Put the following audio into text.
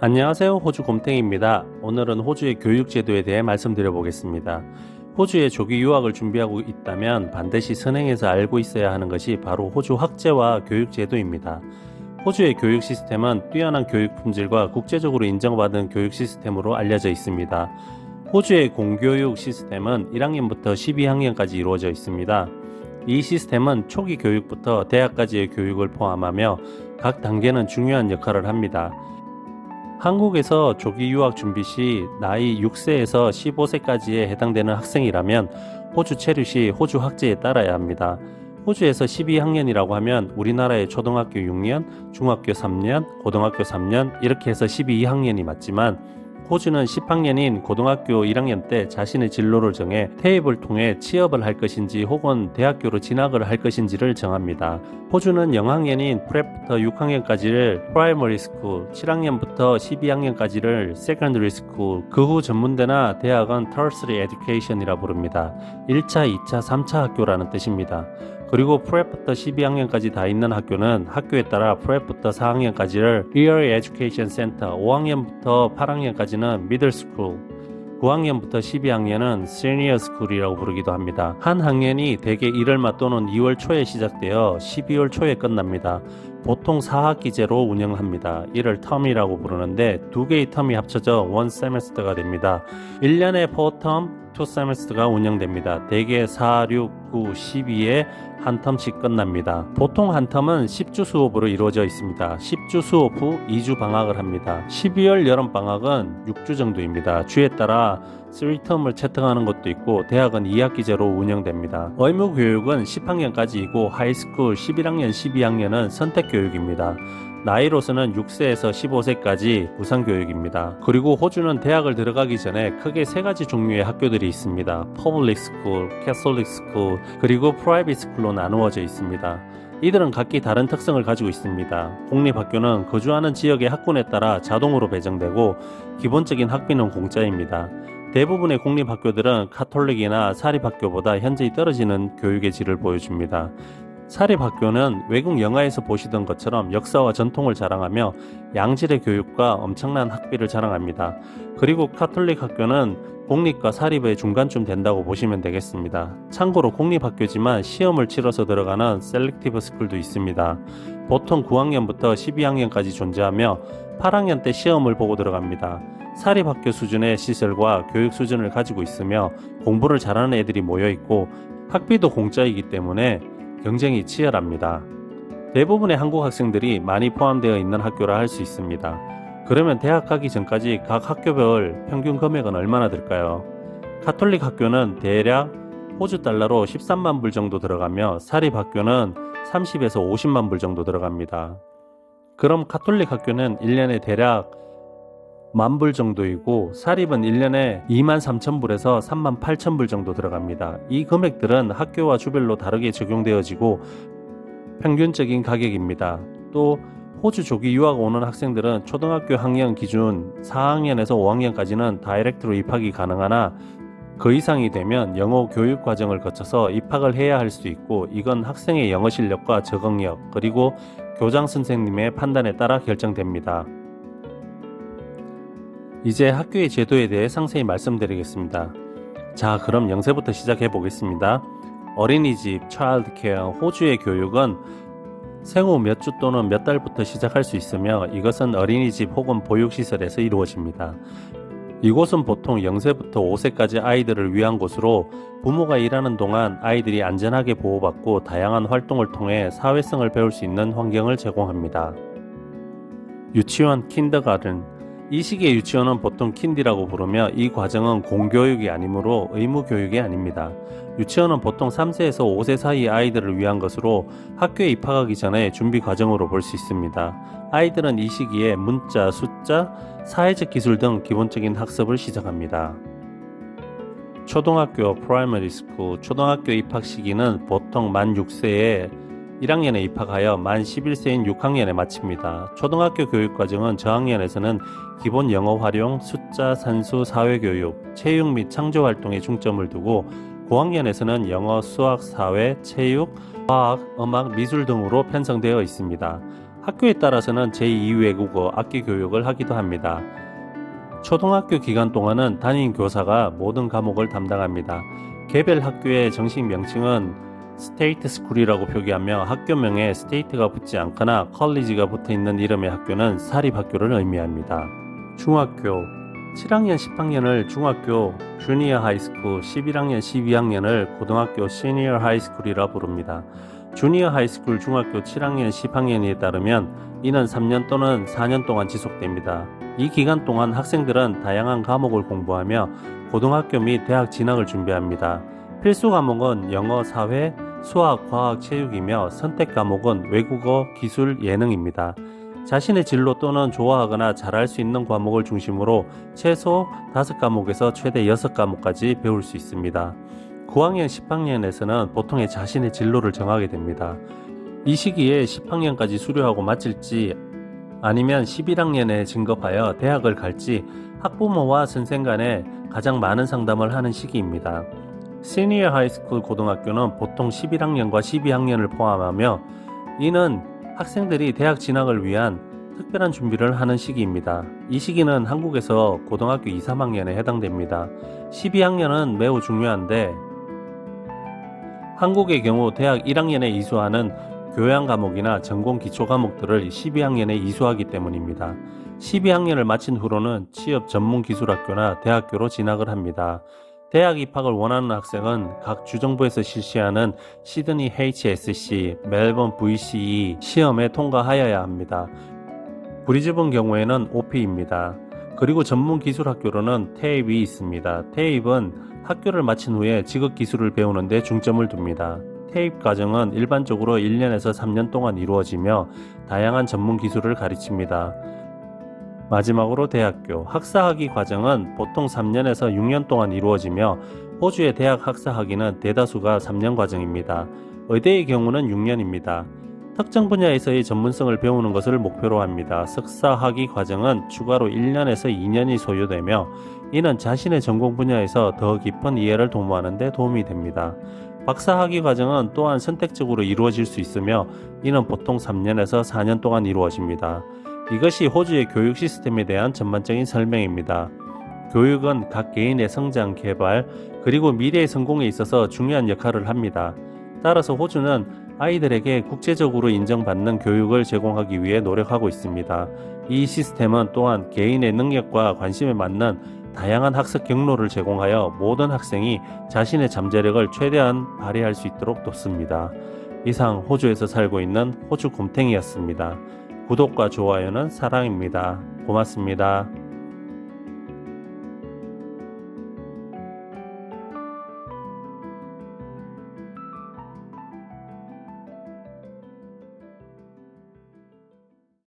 안녕하세요. 호주 곰탱입니다. 오늘은 호주의 교육제도에 대해 말씀드려 보겠습니다. 호주에 조기 유학을 준비하고 있다면 반드시 선행해서 알고 있어야 하는 것이 바로 호주 학제와 교육제도입니다. 호주의 교육 시스템은 뛰어난 교육 품질과 국제적으로 인정받은 교육 시스템으로 알려져 있습니다. 호주의 공교육 시스템은 1학년부터 12학년까지 이루어져 있습니다. 이 시스템은 초기 교육부터 대학까지의 교육을 포함하며 각 단계는 중요한 역할을 합니다. 한국에서 조기 유학 준비 시 나이 6세에서 15세까지에 해당되는 학생이라면 호주 체류 시 호주 학제에 따라야 합니다. 호주에서 12학년이라고 하면 우리나라의 초등학교 6년, 중학교 3년, 고등학교 3년 이렇게 해서 12학년이 맞지만 호주는 10학년인 고등학교 1학년 때 자신의 진로를 정해 태입을 통해 취업을 할 것인지 혹은 대학교로 진학을 할 것인지를 정합니다. 호주는 0학년인 프랩부터 6학년까지를 프라이머리 스쿨, 7학년부터 12학년까지를 세컨더리 스쿨, 그 후 전문대나 대학은 터스리 에듀케이션이라 부릅니다. 1차, 2차, 3차 학교라는 뜻입니다. 그리고 프랩부터 12학년까지 다 있는 학교는 학교에 따라 프랩부터 4학년까지를 Early Education Center, 5학년부터 8학년까지는 Middle School, 9학년부터 12학년은 Senior School이라고 부르기도 합니다. 한 학년이 대개 1월말 또는 2월 초에 시작되어 12월 초에 끝납니다. 보통 4학기제로 운영합니다. 이를 텀이라고 부르는데 두 개의 텀이 합쳐져 1세메스터가 됩니다. 1년에 4텀, 2세메스터가 운영됩니다. 대개 4, 6, 9, 12에 한 텀씩 끝납니다. 보통 한 텀은 10주 수업으로 이루어져 있습니다. 10주 수업 후 2주 방학을 합니다. 12월 여름방학은 6주 정도입니다. 주에 따라 3텀을 채택하는 것도 있고 대학은 2학기제로 운영됩니다. 의무교육은 10학년까지이고 하이스쿨 11학년, 12학년은 선택교육입니다. 나이로서는 6세에서 15세까지 우선교육입니다. 그리고 호주는 대학을 들어가기 전에 크게 세 가지 종류의 학교들이 있습니다. 퍼블릭 스쿨, 캐톨릭 스쿨, 그리고 프라이빗 스쿨로 나누어져 있습니다. 이들은 각기 다른 특성을 가지고 있습니다. 공립학교는 거주하는 지역의 학군에 따라 자동으로 배정되고 기본적인 학비는 공짜입니다. 대부분의 공립학교들은 카톨릭이나 사립학교보다 현저히 떨어지는 교육의 질을 보여줍니다. 사립학교는 외국 영화에서 보시던 것처럼 역사와 전통을 자랑하며 양질의 교육과 엄청난 학비를 자랑합니다. 그리고 카톨릭 학교는 공립과 사립의 중간쯤 된다고 보시면 되겠습니다. 참고로 공립학교지만 시험을 치러서 들어가는 셀렉티브 스쿨도 있습니다. 보통 9학년부터 12학년까지 존재하며 8학년 때 시험을 보고 들어갑니다. 사립학교 수준의 시설과 교육 수준을 가지고 있으며 공부를 잘하는 애들이 모여있고 학비도 공짜이기 때문에 경쟁이 치열합니다. 대부분의 한국 학생들이 많이 포함되어 있는 학교라 할 수 있습니다. 그러면 대학 가기 전까지 각 학교별 평균 금액은 얼마나 들까요? 카톨릭 학교는 대략 호주 달러로 13만 불 정도 들어가며 사립학교는 30에서 50만 불 정도 들어갑니다. 그럼 카톨릭 학교는 1년에 대략 10,000불 정도이고 사립은 1년에 23,000불에서 38,000불 정도 들어갑니다. 이 금액들은 학교와 주별로 다르게 적용되어지고 평균적인 가격입니다. 또 호주 조기 유학 오는 학생들은 초등학교 학년 기준 4학년에서 5학년까지는 다이렉트로 입학이 가능하나 그 이상이 되면 영어 교육 과정을 거쳐서 입학을 해야 할 수 있고 이건 학생의 영어 실력과 적응력 그리고 교장 선생님의 판단에 따라 결정됩니다. 이제 학교의 제도에 대해 상세히 말씀드리겠습니다. 자, 그럼 0세부터 시작해 보겠습니다. 어린이집, 차일드케어, 호주의 교육은 생후 몇 주 또는 몇 달부터 시작할 수 있으며 이것은 어린이집 혹은 보육시설에서 이루어집니다. 이곳은 보통 0세부터 5세까지 아이들을 위한 곳으로 부모가 일하는 동안 아이들이 안전하게 보호받고 다양한 활동을 통해 사회성을 배울 수 있는 환경을 제공합니다. 유치원, 킨더가든, 이 시기의 유치원은 보통 킨디라고 부르며 이 과정은 공교육이 아니므로 의무교육이 아닙니다. 유치원은 보통 3세에서 5세 사이 아이들을 위한 것으로 학교에 입학하기 전에 준비 과정으로 볼 수 있습니다. 아이들은 이 시기에 문자, 숫자, 사회적 기술 등 기본적인 학습을 시작합니다. 초등학교, 프라이머리 스쿨, 초등학교 입학 시기는 보통 만 6세에 1학년에 입학하여 만 11세인 6학년에 마칩니다. 초등학교 교육과정은 저학년에서는 기본 영어 활용, 숫자, 산수, 사회교육, 체육 및 창조활동에 중점을 두고 고학년에서는 영어, 수학, 사회, 체육, 과학, 음악, 미술 등으로 편성되어 있습니다. 학교에 따라서는 제2외국어 악기 교육을 하기도 합니다. 초등학교 기간 동안은 담임 교사가 모든 과목을 담당합니다. 개별 학교의 정식 명칭은 스테이트 스쿨이라고 표기하며 학교명에 스테이트가 붙지 않거나 컬리지가 붙어있는 이름의 학교는 사립학교를 의미합니다. 중학교 7학년 10학년을 중학교 주니어 하이스쿨, 11학년 12학년을 고등학교 시니어 하이스쿨이라 부릅니다. 주니어 하이스쿨 중학교 7학년 10학년에 따르면 이는 3년 또는 4년 동안 지속됩니다. 이 기간 동안 학생들은 다양한 과목을 공부하며 고등학교 및 대학 진학을 준비합니다. 필수 과목은 영어, 사회, 수학, 과학, 체육이며 선택 과목은 외국어, 기술, 예능입니다. 자신의 진로 또는 좋아하거나 잘할 수 있는 과목을 중심으로 최소 5과목에서 최대 6과목까지 배울 수 있습니다. 9학년, 10학년에서는 보통 자신의 진로를 정하게 됩니다. 이 시기에 10학년까지 수료하고 마칠지 아니면 11학년에 진급하여 대학을 갈지 학부모와 선생 간에 가장 많은 상담을 하는 시기입니다. 시니어 하이스쿨 고등학교는 보통 11학년과 12학년을 포함하며 이는 학생들이 대학 진학을 위한 특별한 준비를 하는 시기입니다. 이 시기는 한국에서 고등학교 2, 3학년에 해당됩니다. 12학년은 매우 중요한데 한국의 경우 대학 1학년에 이수하는 교양 과목이나 전공 기초 과목들을 12학년에 이수하기 때문입니다. 12학년을 마친 후로는 취업 전문 기술학교나 대학교로 진학을 합니다. 대학 입학을 원하는 학생은 각 주정부에서 실시하는 시드니 HSC, 멜번 VCE 시험에 통과하여야 합니다. 브리즈번 경우에는 OP입니다. 그리고 전문 기술학교로는 TAFE 있습니다. TAFE는 학교를 마친 후에 직업 기술을 배우는 데 중점을 둡니다. TAFE 과정은 일반적으로 1년에서 3년 동안 이루어지며 다양한 전문 기술을 가르칩니다. 마지막으로 대학교 학사학위 과정은 보통 3년에서 6년 동안 이루어지며 호주의 대학 학사학위는 대다수가 3년 과정입니다. 의대의 경우는 6년입니다. 특정 분야에서의 전문성을 배우는 것을 목표로 합니다. 석사학위 과정은 추가로 1년에서 2년이 소요되며 이는 자신의 전공 분야에서 더 깊은 이해를 도모하는 데 도움이 됩니다. 박사학위 과정은 또한 선택적으로 이루어질 수 있으며 이는 보통 3년에서 4년 동안 이루어집니다. 이것이 호주의 교육 시스템에 대한 전반적인 설명입니다. 교육은 각 개인의 성장, 개발, 그리고 미래의 성공에 있어서 중요한 역할을 합니다. 따라서 호주는 아이들에게 국제적으로 인정받는 교육을 제공하기 위해 노력하고 있습니다. 이 시스템은 또한 개인의 능력과 관심에 맞는 다양한 학습 경로를 제공하여 모든 학생이 자신의 잠재력을 최대한 발휘할 수 있도록 돕습니다. 이상 호주에서 살고 있는 호주 곰탱이였습니다. 구독과 좋아요는 사랑입니다. 고맙습니다.